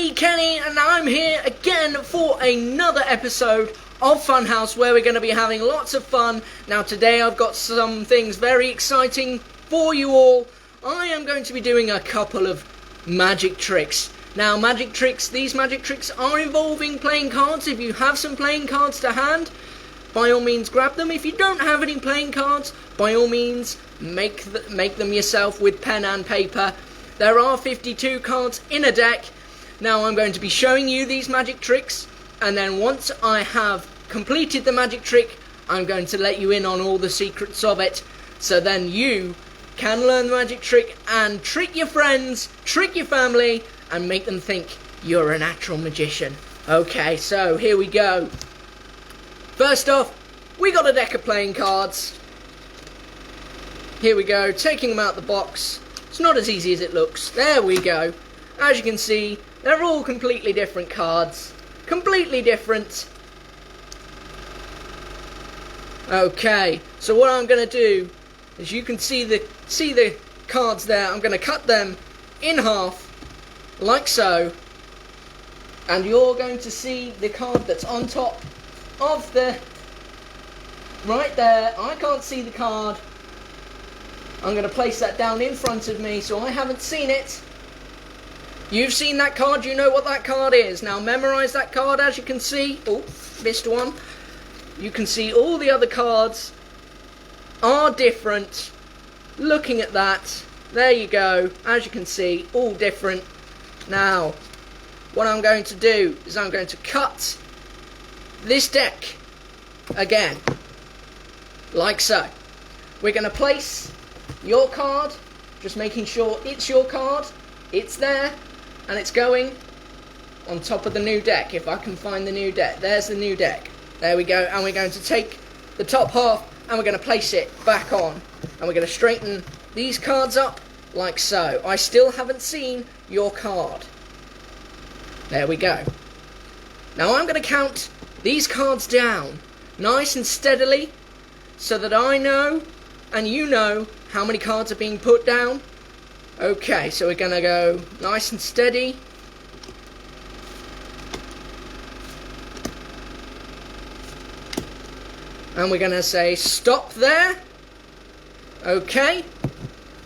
me, Kenny, and I'm here again for another episode of Funhouse where we're going to be having lots of fun. Now today I've got some things very exciting for you all. I am going to be doing a couple of magic tricks. Now these magic tricks are involving playing cards. If you have some playing cards to hand, by all means grab them. If you don't have any playing cards, by all means make them yourself with pen and paper. There are 52 cards in a deck. Now I'm going to be showing you these magic tricks, and then once I have completed the magic trick, I'm going to let you in on all the secrets of it, so then you can learn the magic trick and trick your friends, trick your family, and make them think you're an actual magician. Okay, so here we go. First off, we got a deck of playing cards. Here we go, taking them out the box. It's not as easy as it looks. There we go. As you can see, they're all completely different cards. Completely different. Okay, so what I'm going to do is, you can see the cards there. I'm going to cut them in half, like so. And you're going to see the card that's on top of the... right there. I can't see the card. I'm going to place that down in front of me so I haven't seen it. You've seen that card, you know what that card is. Now memorise that card. As you can see, oh, missed one. You can see all the other cards are different. Looking at that, there you go. As you can see, all different. Now, what I'm going to do is I'm going to cut this deck again, like so. We're going to place your card, just making sure it's your card, it's there, and it's going on top of the new deck. If I can find the new deck, there's the new deck. There we go. And we're going to take the top half and we're going to place it back on, and we're going to straighten these cards up like so. I still haven't seen your card. There we go. Now I'm going to count these cards down nice and steadily so that I know and you know how many cards are being put down. Okay, so we're going to go nice and steady. And we're going to say stop there. Okay,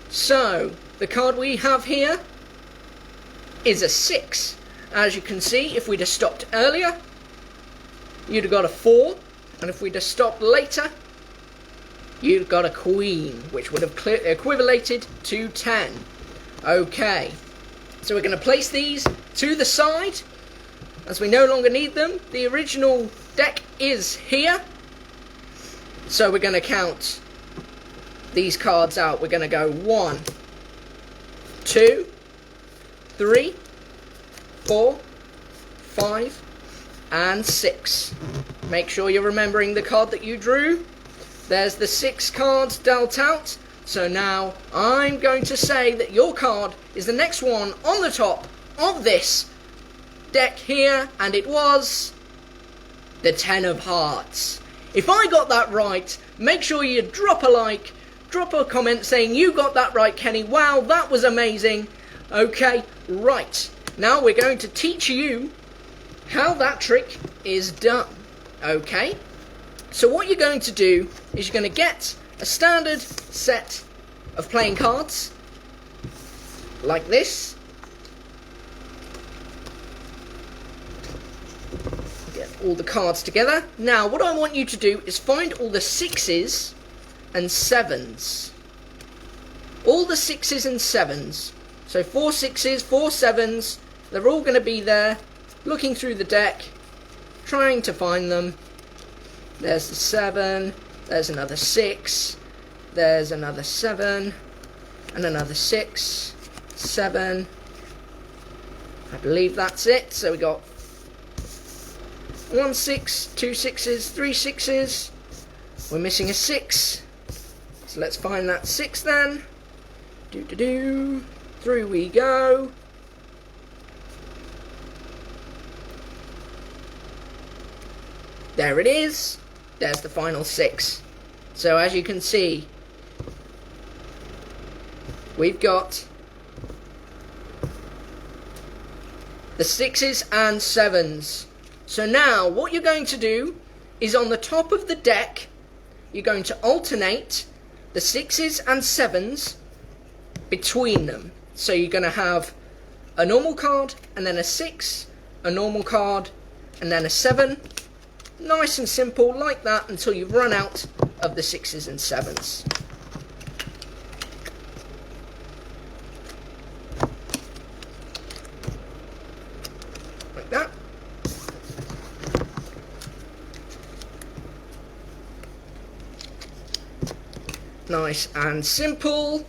so the card we have here is a 6. As you can see, if we'd have stopped earlier, you'd have got a 4. And if we'd have stopped later, you've got a queen, which would have equivalated to 10. Okay, so we're going to place these to the side, as we no longer need them. The original deck is here. So we're going to count these cards out. We're going to go 1, 2, 3, 4, 5, and 6. Make sure you're remembering the card that you drew. There's the 6 cards dealt out. So now I'm going to say that your card is the next one on the top of this deck here, and it was the 10 of Hearts. If I got that right, make sure you drop a like, drop a comment saying you got that right, Kenny. Wow, that was amazing. Okay, right. Now we're going to teach you how that trick is done. Okay? So what you're going to do is you're going to get a standard set of playing cards, like this. Get all the cards together. Now what I want you to do is find all the 6s and 7s. All the 6s and 7s. So 4 6s, 4 7s, they're all going to be there, looking through the deck, trying to find them. There's the 7, there's another 6, there's another 7, and another 6, 7. I believe that's it. So we got 1 6, 2 6s, 3 6s. We're missing a 6. So let's find that 6 then. Through we go. There it is. There's the final 6. So as you can see, we've got the 6s and 7s. So now what you're going to do is on the top of the deck, you're going to alternate the 6s and 7s between them. So you're going to have a normal card and then a 6, a normal card and then a 7. Nice and simple like that until you've run out of the 6s and 7s. Like that. Nice and simple.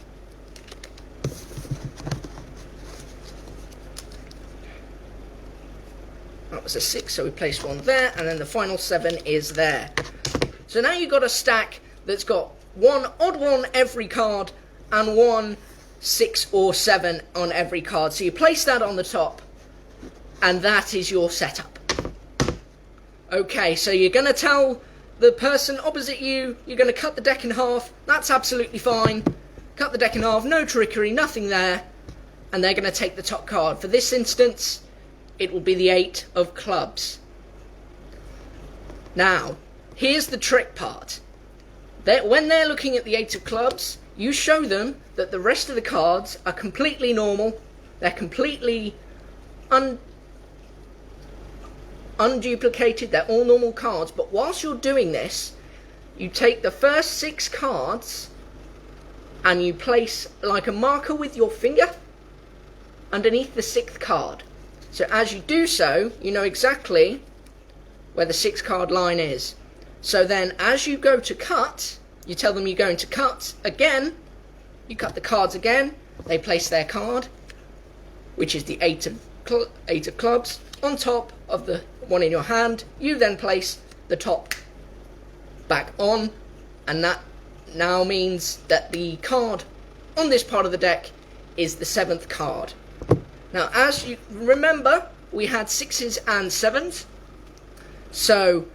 That was a 6, so we placed one there, and then the final 7 is there. So now you've got a stack that's got one odd one every card and one 6 or 7 on every card. So you place that on the top, and that is your setup. Okay, so you're going to tell the person opposite you, you're going to cut the deck in half. That's absolutely fine. Cut the deck in half, no trickery, nothing there. And they're going to take the top card. For this instance, it will be the 8 of clubs. Now, here's the trick part. When they're looking at the 8 of clubs, you show them that the rest of the cards are completely normal. They're completely unduplicated. They're all normal cards. But whilst you're doing this, you take the first 6 cards and you place like a marker with your finger underneath the 6th card. So as you do so, you know exactly where the 6 card line is. So then as you go to cut, you tell them you're going to cut again. You cut the cards again. They place their card, which is the 8 of clubs, on top of the one in your hand. You then place the top back on, and that now means that the card on this part of the deck is the 7th card. Now, as you remember, we had 6s and 7s. So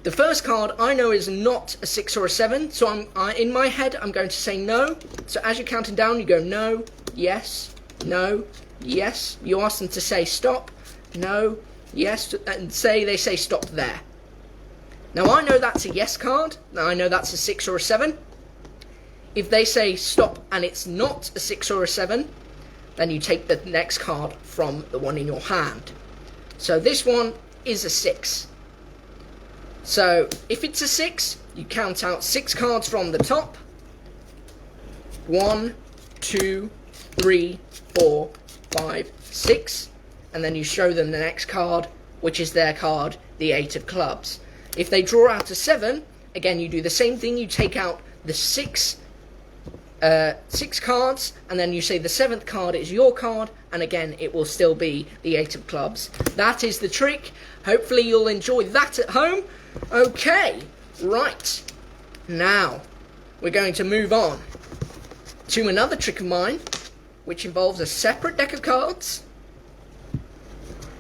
the first card I know is not a 6 or a 7. So in my head, I'm going to say no. So as you're counting down, you go no, yes, no, yes. You ask them to say stop, no, yes, and they say stop there. Now I know that's a yes card. Now I know that's a 6 or a 7. If they say stop and it's not a 6 or a 7, then you take the next card from the one in your hand. So this one is a 6. So if it's a 6, you count out 6 cards from the top. 1, 2, 3, 4, 5, 6. And then you show them the next card, which is their card, the 8 of clubs. If they draw out a 7, again you do the same thing. You take out the 6 cards, and then you say the 7th card is your card, and again it will still be the 8 of clubs. That is the trick. Hopefully you'll enjoy that at home. Okay, right, now we're going to move on to another trick of mine, which involves a separate deck of cards.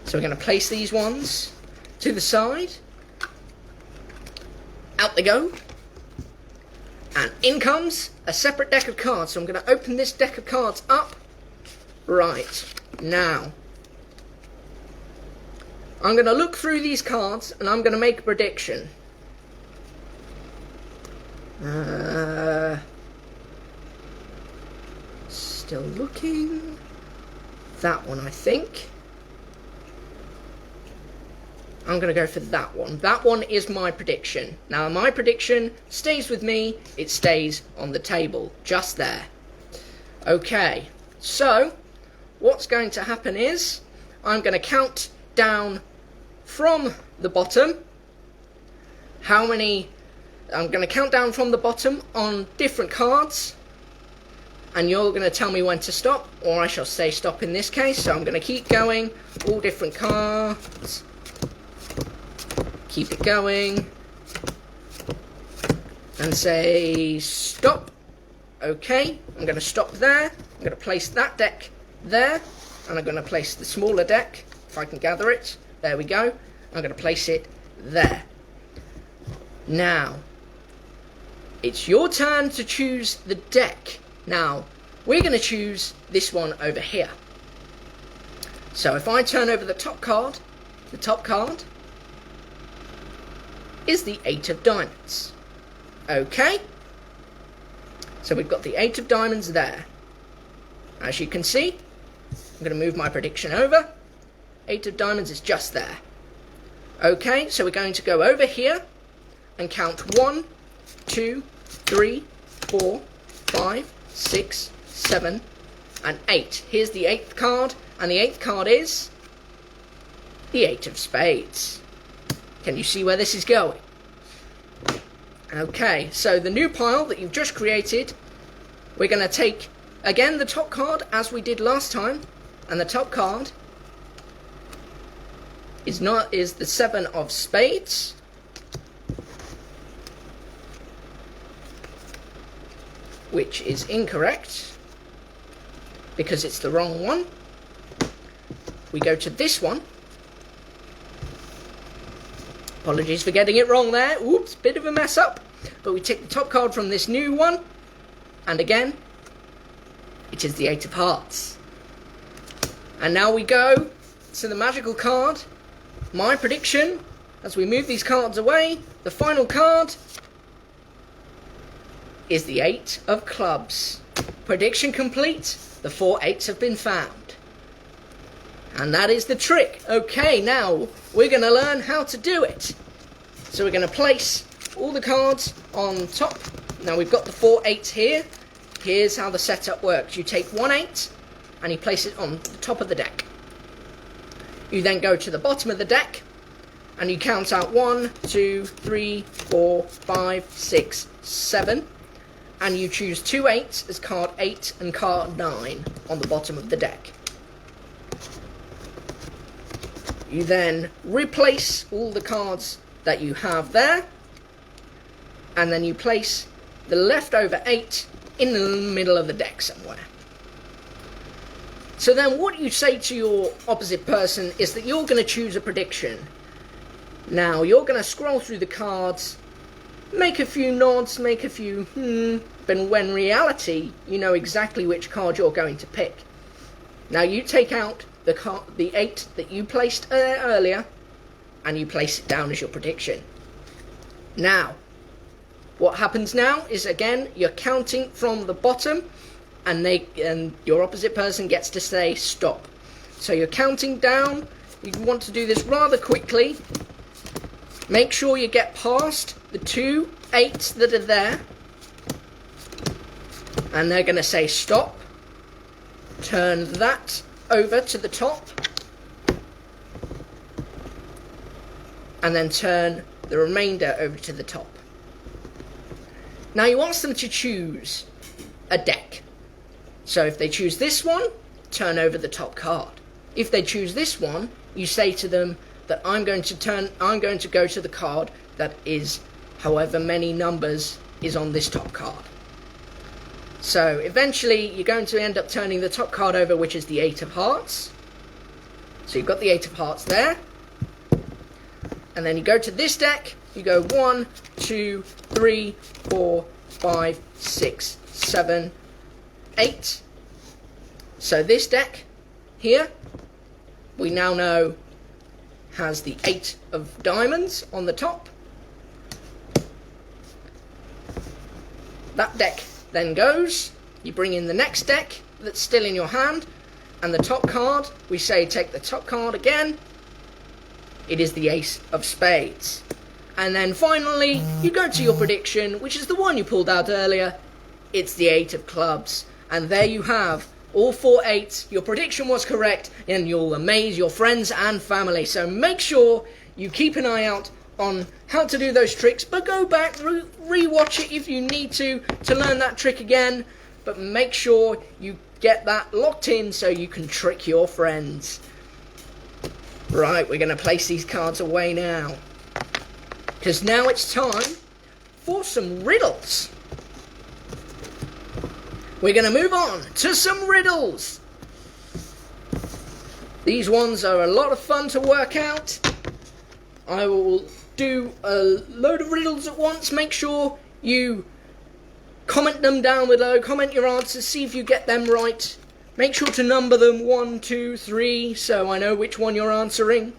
So we're going to place these ones to the side. Out they go. And in comes a separate deck of cards. So I'm going to open this deck of cards up. Right, now I'm going to look through these cards and I'm going to make a prediction. Still looking. That one, I think. I'm going to go for that one. That one is my prediction. Now, my prediction stays with me. It stays on the table, just there. Okay, so what's going to happen is I'm going to count down from the bottom. I'm going to count down from the bottom on different cards. And you're going to tell me when to stop, or I shall say stop in this case. So I'm going to keep going, all different cards. Keep it going and say stop. Okay, I'm going to stop there. I'm going to place that deck there, and I'm going to place the smaller deck, if I can gather it. There we go. I'm going to place it there. Now, it's your turn to choose the deck. Now, we're going to choose this one over here. So if I turn over the top card is the 8 of diamonds. Okay? So we've got the 8 of diamonds there. As you can see, I'm going to move my prediction over. 8 of diamonds is just there. Okay, so we're going to go over here and count 1, 2, 3, 4, 5, 6, 7, and 8. Here's the 8th card, and the 8th card is the 8 of spades. Can you see where this is going? Okay, so the new pile that you've just created, we're going to take, again, the top card as we did last time, and the top card is the 7 of spades. Which is incorrect, because it's the wrong one. We go to this one. Apologies for getting it wrong there. Oops, bit of a mess up. But we take the top card from this new one, and again, it is the 8 of hearts. And now we go to the magical card. My prediction, as we move these cards away, the final card is the 8 of clubs. Prediction complete. The 4 8s have been found. And that is the trick. Okay, now we're going to learn how to do it. So we're going to place all the cards on top. Now we've got the 4 8s here. Here's how the setup works. You take 1 8 and you place it on the top of the deck. You then go to the bottom of the deck and you count out 1, 2, 3, 4, 5, 6, 7. And you choose 2 8s as card 8 and card 9 on the bottom of the deck. You then replace all the cards that you have there, and then you place the leftover 8 in the middle of the deck somewhere. So then what you say to your opposite person is that you're going to choose a prediction. Now you're going to scroll through the cards, make a few nods, make a few but when in reality you know exactly which card you're going to pick. Now you take out the 8 that you placed earlier, and you place it down as your prediction. Now, what happens now is, again, you're counting from the bottom, and your opposite person gets to say stop. So you're counting down. You want to do this rather quickly. Make sure you get past the 2 8s that are there, and they're going to say stop. Turn that over to the top, and then turn the remainder over to the top. Now you ask them to choose a deck. So if they choose this one, turn over the top card. If they choose this one, you say to them that I'm going to go to the card that is however many numbers is on this top card. So eventually you're going to end up turning the top card over, which is the 8 of hearts. So you've got the 8 of hearts there. And then you go to this deck, you go 1, 2, 3, 4, 5, 6, 7, 8. So this deck here, we now know has the 8 of diamonds on the top. That deck then goes, you bring in the next deck that's still in your hand, and the top card, we say take the top card again, it is the Ace of Spades. And then finally, you go to your prediction, which is the one you pulled out earlier, it's the 8 of clubs. And there you have all 4 8s, your prediction was correct, and you'll amaze your friends and family. So make sure you keep an eye out on how to do those tricks, but go back, re-watch it if you need to learn that trick again, but make sure you get that locked in so you can trick your friends. Right, we're going to place these cards away now, because now it's time for some riddles. We're going to move on to some riddles. These ones are a lot of fun to work out. I will do a load of riddles at once. Make sure you comment them down below, comment your answers, see if you get them right. Make sure to number them 1, 2, 3, so I know which one you're answering.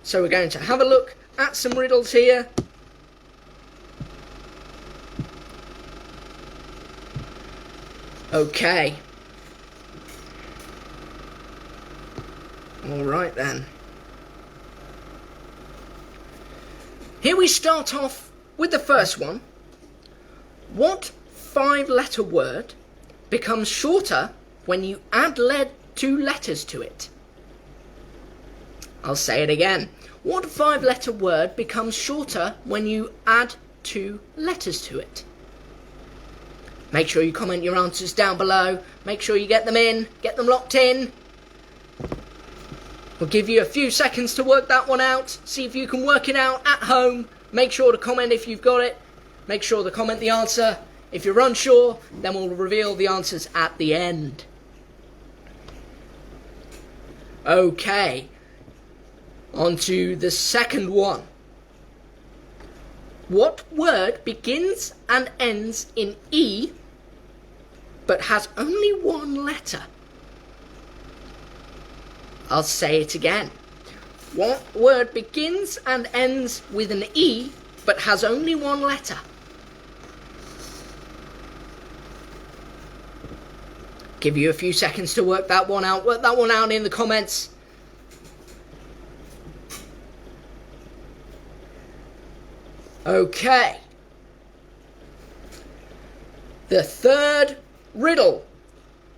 So we're going to have a look at some riddles here. Okay. Alright then. Here we start off with the first one. What 5-letter word becomes shorter when you add 2 letters to it? I'll say it again. What 5-letter word becomes shorter when you add 2 letters to it? Make sure you comment your answers down below. Make sure you get them in, get them locked in. We'll give you a few seconds to work that one out. See if you can work it out at home. Make sure to comment if you've got it. Make sure to comment the answer. If you're unsure, then we'll reveal the answers at the end. Okay. On to the second one. What word begins and ends in E but has only 1 letter? I'll say it again. What word begins and ends with an E but has only 1 letter? Give you a few seconds to work that one out. Work that one out in the comments. Okay. The third riddle.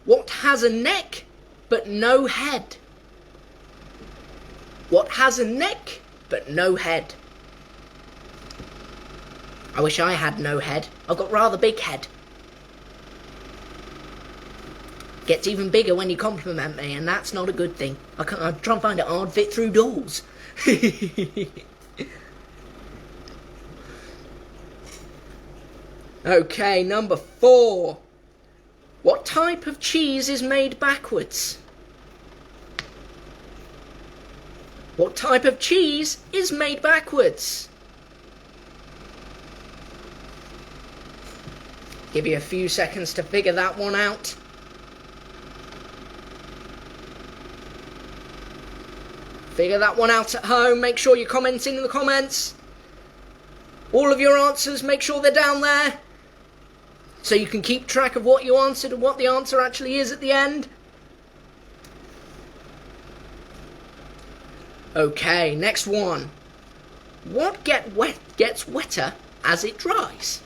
What has a neck but no head? What has a neck but no head? I wish I had no head. I've got rather big head. Gets even bigger when you compliment me, and that's not a good thing. I try and find it hard to fit through doors. Okay, number 4. What type of cheese is made backwards? What type of cheese is made backwards? Give you a few seconds to figure that one out. Figure that one out at home. Make sure you're commenting in the comments. All of your answers, make sure they're down there, so you can keep track of what you answered and what the answer actually is at the end. Okay, next one. What gets wetter as it dries?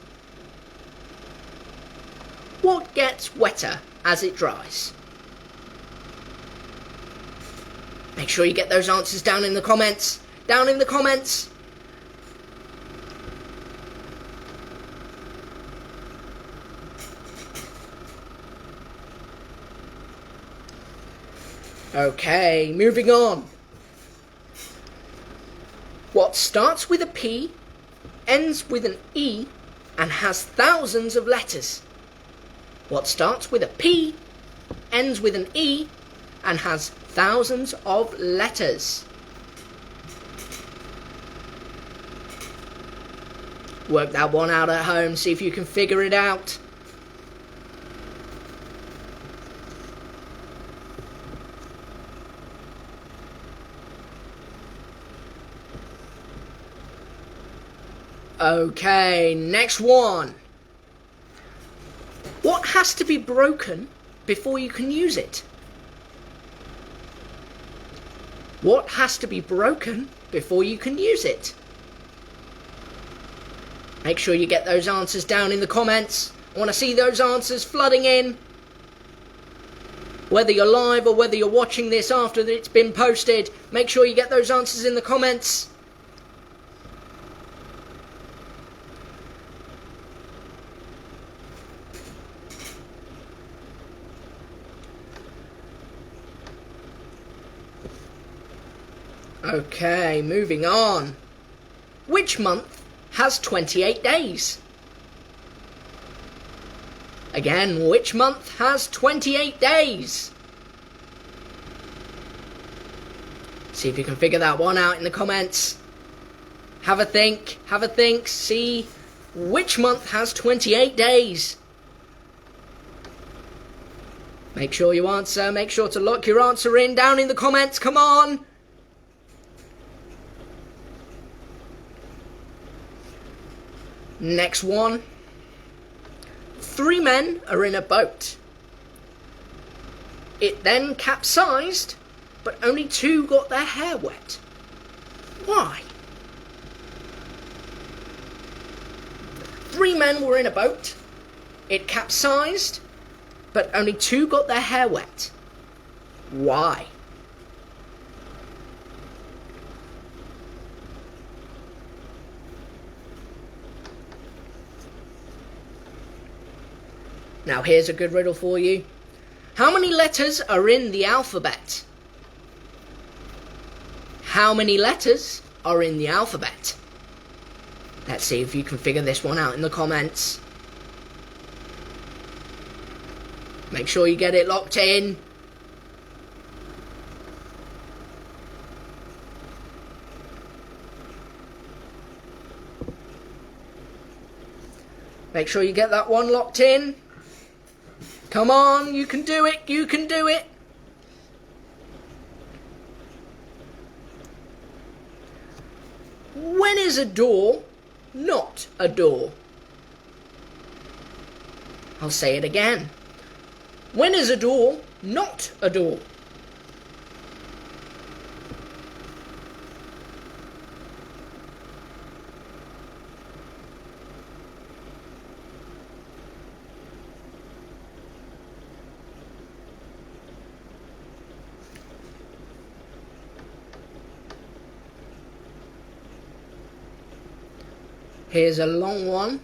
What gets wetter as it dries? Make sure you get those answers down in the comments. Down in the comments. Okay, moving on. What starts with a P, ends with an E, and has thousands of letters? What starts with a P, ends with an E, and has thousands of letters? Work that one out at home, see if you can figure it out. Okay, next one. What has to be broken before you can use it? What has to be broken before you can use it? Make sure you get those answers down in the comments. I want to see those answers flooding in. Whether you're live or whether you're watching this after it's been posted, make sure you get those answers in the comments. Okay, moving on. Which month has 28 days? Again, which month has 28 days? See if you can figure that one out in the comments. Have a think, see which month has 28 days. Make sure you answer. Make sure to lock your answer in down in the comments. Come on. Next one. 3 men are in a boat. It then capsized, but only 2 got their hair wet. Why? 3 men were in a boat. It capsized, but only 2 got their hair wet. Why? Now here's a good riddle for you. How many letters are in the alphabet? How many letters are in the alphabet? Let's see if you can figure this one out in the comments. Make sure you get it locked in. Make sure you get that one locked in. Come on, you can do it, you can do it. When is a door not a door? I'll say it again. When is a door not a door? Here's a long one.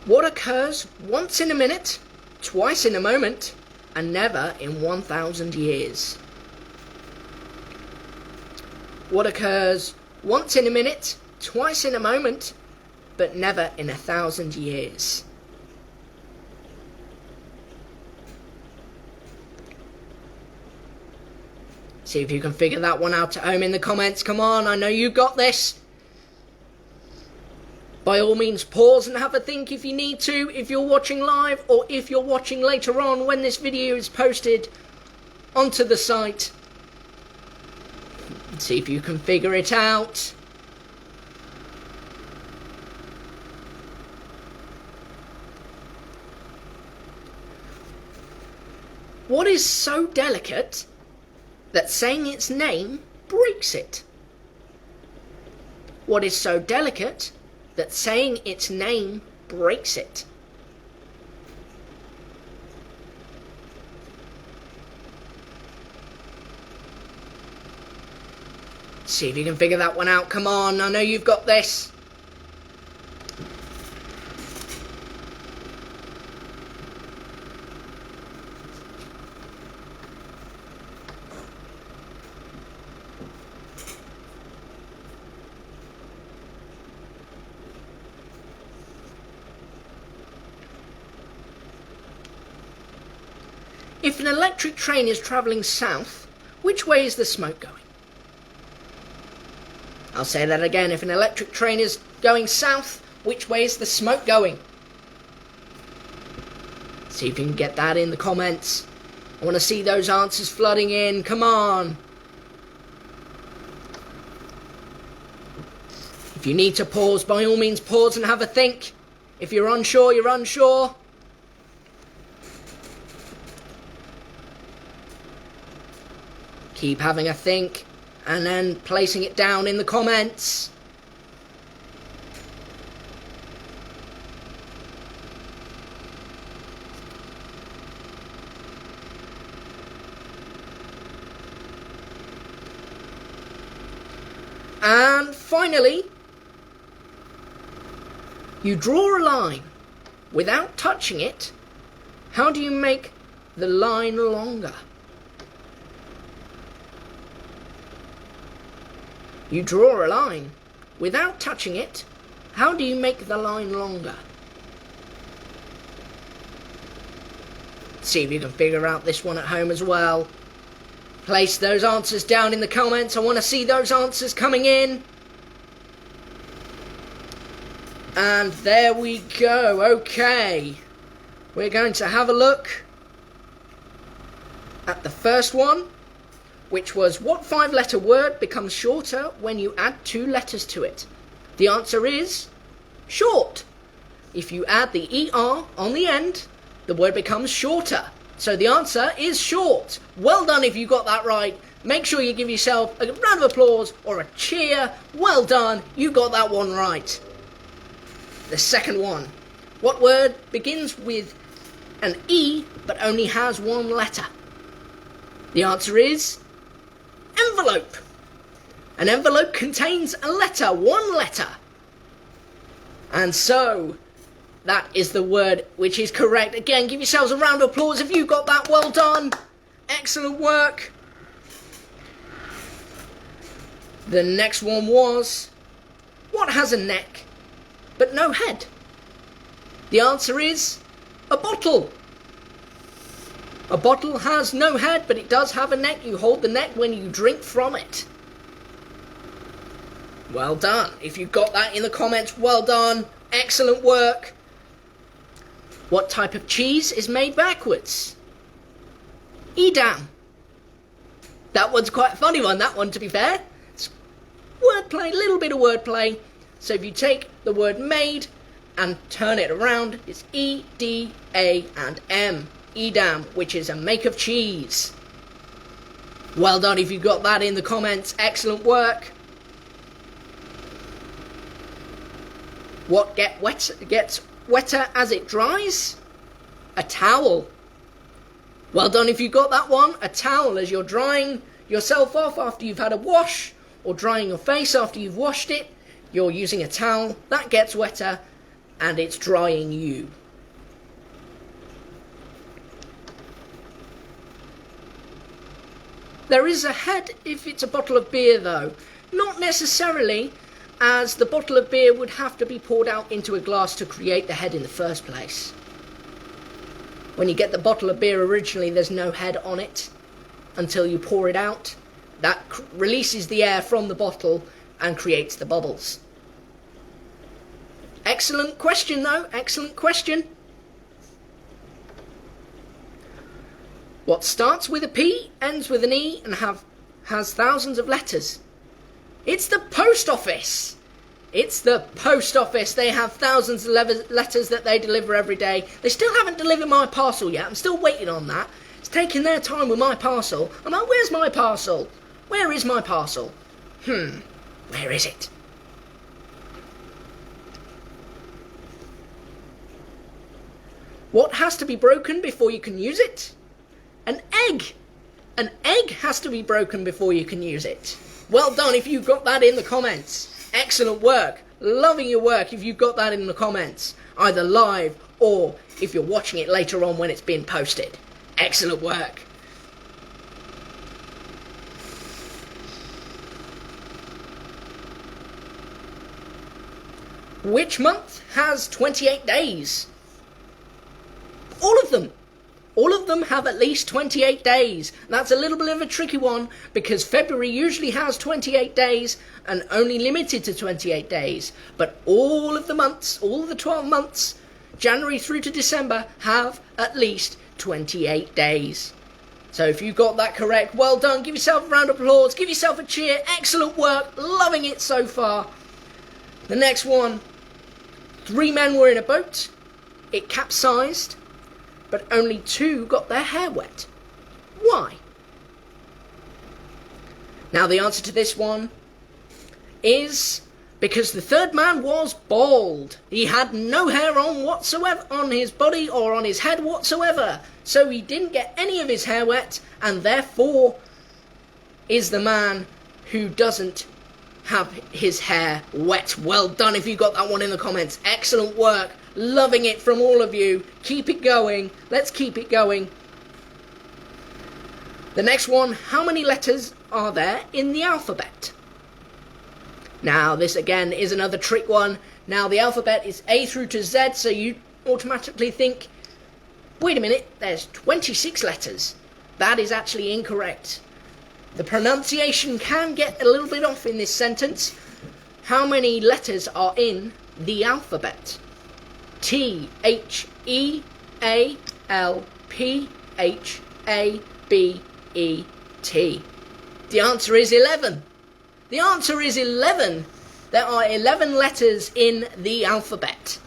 What occurs once in a minute, twice in a moment, and never in 1,000 years? What occurs once in a minute, twice in a moment, but never in 1,000 years? See if you can figure that one out at home in the comments. Come on, I know you've got this. By all means, pause and have a think if you need to, if you're watching live or if you're watching later on when this video is posted onto the site. See if you can figure it out. What is so delicate that saying its name breaks it? What is so delicate that saying its name breaks it? See if you can figure that one out. Come on, I know you've got this. If an electric train is travelling south, which way is the smoke going? I'll say that again. If an electric train is going south, which way is the smoke going? See if you can get that in the comments. I want to see those answers flooding in. Come on. If you need to pause, by all means pause and have a think. If you're unsure, you're unsure. Keep having a think and then placing it down in the comments. And finally, you draw a line without touching it. How do you make the line longer? You draw a line without touching it. How do you make the line longer? See if you can figure out this one at home as well. Place those answers down in the comments. I want to see those answers coming in. And there we go. Okay. We're going to have a look at the first one, which was, what 5-letter word becomes shorter when you add 2 letters to it? The answer is short. If you add the ER on the end, the word becomes shorter. So the answer is short. Well done if you got that right. Make sure you give yourself a round of applause or a cheer. Well done, you got that one right. The second one. What word begins with an E but only has 1 letter? The answer is envelope. An envelope contains a letter, 1 letter. And so, that is the word which is correct. Again, give yourselves a round of applause if you got that. Well done. Excellent work. The next one was, what has a neck but no head? The answer is a bottle. A bottle has no head, but it does have a neck. You hold the neck when you drink from it. Well done. If you got that in the comments, well done. Excellent work. What type of cheese is made backwards? Edam. That one's quite a funny one, that one, to be fair. It's wordplay, a little bit of wordplay. So if you take the word made and turn it around, it's E, D, A, and M. Edam, which is a make of cheese. Well done if you got that in the comments. Excellent work. What gets wetter as it dries? A towel. Well done if you got that one. A towel, as you're drying yourself off after you've had a wash, or drying your face after you've washed it, you're using a towel. That gets wetter and it's drying you. There is a head if it's a bottle of beer though. Not necessarily, as the bottle of beer would have to be poured out into a glass to create the head in the first place. When you get the bottle of beer originally, there's no head on it until you pour it out. That releases the air from the bottle and creates the bubbles. Excellent question though, excellent question. What starts with a P, ends with an E, and has thousands of letters? It's the post office. It's the post office. They have thousands of letters that they deliver every day. They still haven't delivered my parcel yet. I'm still waiting on that. It's taking their time with my parcel. I'm like, where's my parcel? Where is my parcel? Where is it? What has to be broken before you can use it? An egg. An egg has to be broken before you can use it. Well done if you got that in the comments. Excellent work. Loving your work if you got that in the comments. Either live or if you're watching it later on when it's been posted. Excellent work. Which month has 28 days? All of them. All of them have at least 28 days. That's a little bit of a tricky one because February usually has 28 days and only limited to 28 days. But all of the months, all of the 12 months, January through to December, have at least 28 days. So if you got that correct, well done. Give yourself a round of applause. Give yourself a cheer. Excellent work. Loving it so far. The next one. 3 men were in a boat. It capsized. But only 2 got their hair wet. Why? Now the answer to this one is because the 3rd man was bald. He had no hair on whatsoever on his body or on his head whatsoever. So he didn't get any of his hair wet and therefore is the man who doesn't have his hair wet. Well done if you got that one in the comments. Excellent work. Loving it from all of you. Keep it going. Let's keep it going. The next one, how many letters are there in the alphabet? Now, this again is another trick one. Now, the alphabet is A through to Z, so you automatically think, wait a minute, there's 26 letters. That is actually incorrect. The pronunciation can get a little bit off in this sentence. How many letters are in the alphabet. T-H-E-A-L-P-H-A-B-E-T. The answer is 11. The answer is 11. There are 11 letters in the alphabet.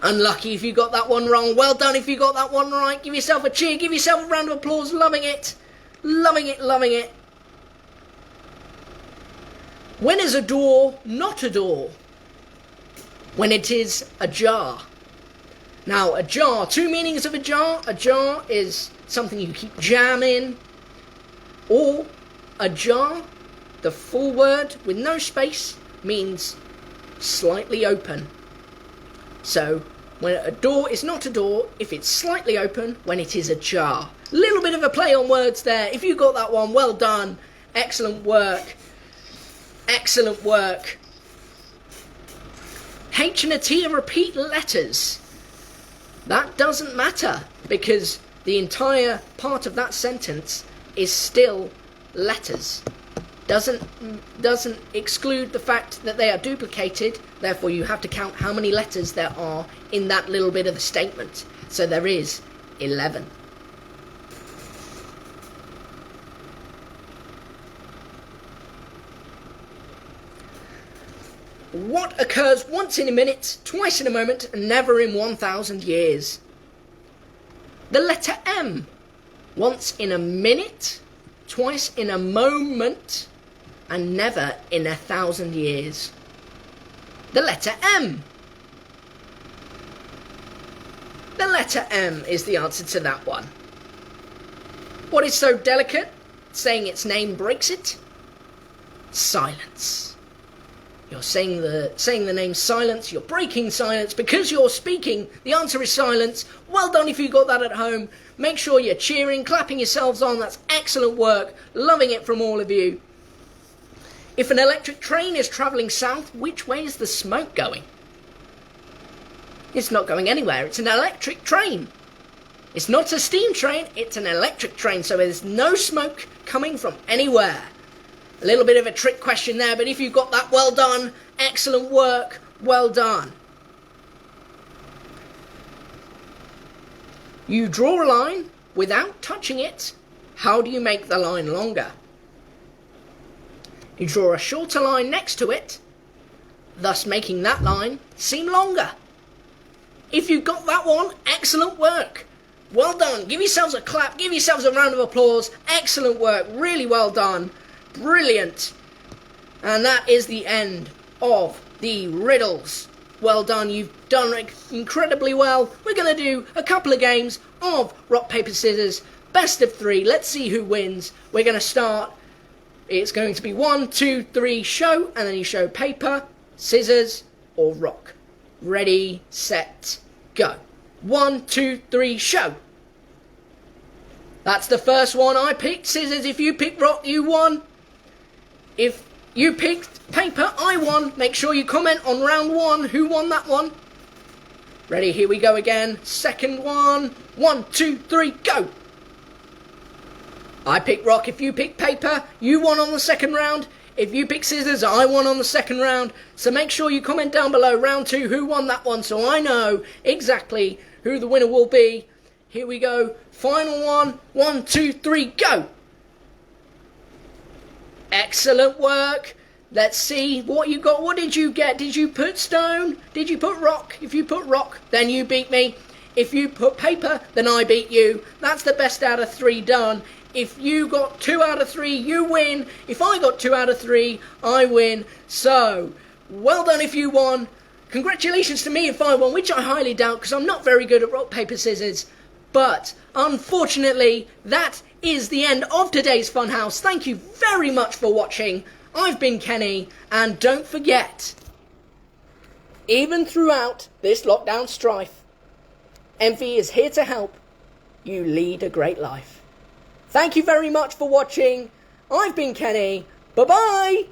Unlucky if you got that one wrong. Well done if you got that one right. Give yourself a cheer. Give yourself a round of applause. Loving it. Loving it, loving it. When is a door not a door? When it is ajar. Now, a jar, two meanings of a jar. A jar is something you keep jam in. Or a jar, the full word with no space, means slightly open. So, when a door is not a door, if it's slightly open, when it is ajar. A little bit of a play on words there. If you got that one, well done. Excellent work. Excellent work. H and a T are repeat letters. That doesn't matter because the entire part of that sentence is still letters. Doesn't exclude the fact that they are duplicated. Therefore, you have to count how many letters there are in that little bit of the statement. So there is 11. What occurs once in a minute, twice in a moment, and never in 1,000 years? The letter M. Once in a minute, twice in a moment, and never in 1,000 years. The letter M. The letter M is the answer to that one. What is so delicate? Saying its name breaks it? Silence. You're saying the name silence, you're breaking silence because you're speaking. The answer is silence. Well done if you got that at home. Make sure you're cheering, clapping yourselves on. That's excellent work. Loving it from all of you. If an electric train is travelling south, which way is the smoke going? It's not going anywhere. It's an electric train. It's not a steam train, it's an electric train, so there's no smoke coming from anywhere. A little bit of a trick question there, but if you got that, well done. Excellent work. Well done. You draw a line without touching it. How do you make the line longer? You draw a shorter line next to it, thus making that line seem longer. If you got that one, excellent work. Well done. Give yourselves a clap. Give yourselves a round of applause. Excellent work. Really well done. Brilliant. And that is the end of the riddles. Well done, you've done incredibly well. We're going to do a couple of games of rock, paper, scissors, best of 3. Let's see who wins. We're going to start. It's going to be 1, 2, 3, show, and then you show paper, scissors, or rock. Ready, set, go. 1, 2, 3, show. That's the first one. I picked scissors. If you picked rock, you won. If you picked paper, I won. Make sure you comment on round 1 who won that one. Ready, here we go again. Second one. 1, 2, 3, go. I picked rock. If you picked paper, you won on the second round. If you picked scissors, I won on the second round. So make sure you comment down below round 2 who won that one so I know exactly who the winner will be. Here we go. Final one. 1, 2, 3, go. Excellent work. Let's see what you got. What did you get? Did you put stone? Did you put rock? If you put rock, then you beat me. If you put paper, then I beat you. That's the best out of 3 done. If you got 2 out of 3, you win. If I got 2 out of 3, I win. So, well done if you won. Congratulations to me if I won, which I highly doubt because I'm not very good at rock, paper, scissors. But, unfortunately, that is the end of today's Funhouse. Thank you very much for watching. I've been Kenny, and don't forget, even throughout this lockdown strife, Envy is here to help you lead a great life. Thank you very much for watching. I've been Kenny. Bye-bye.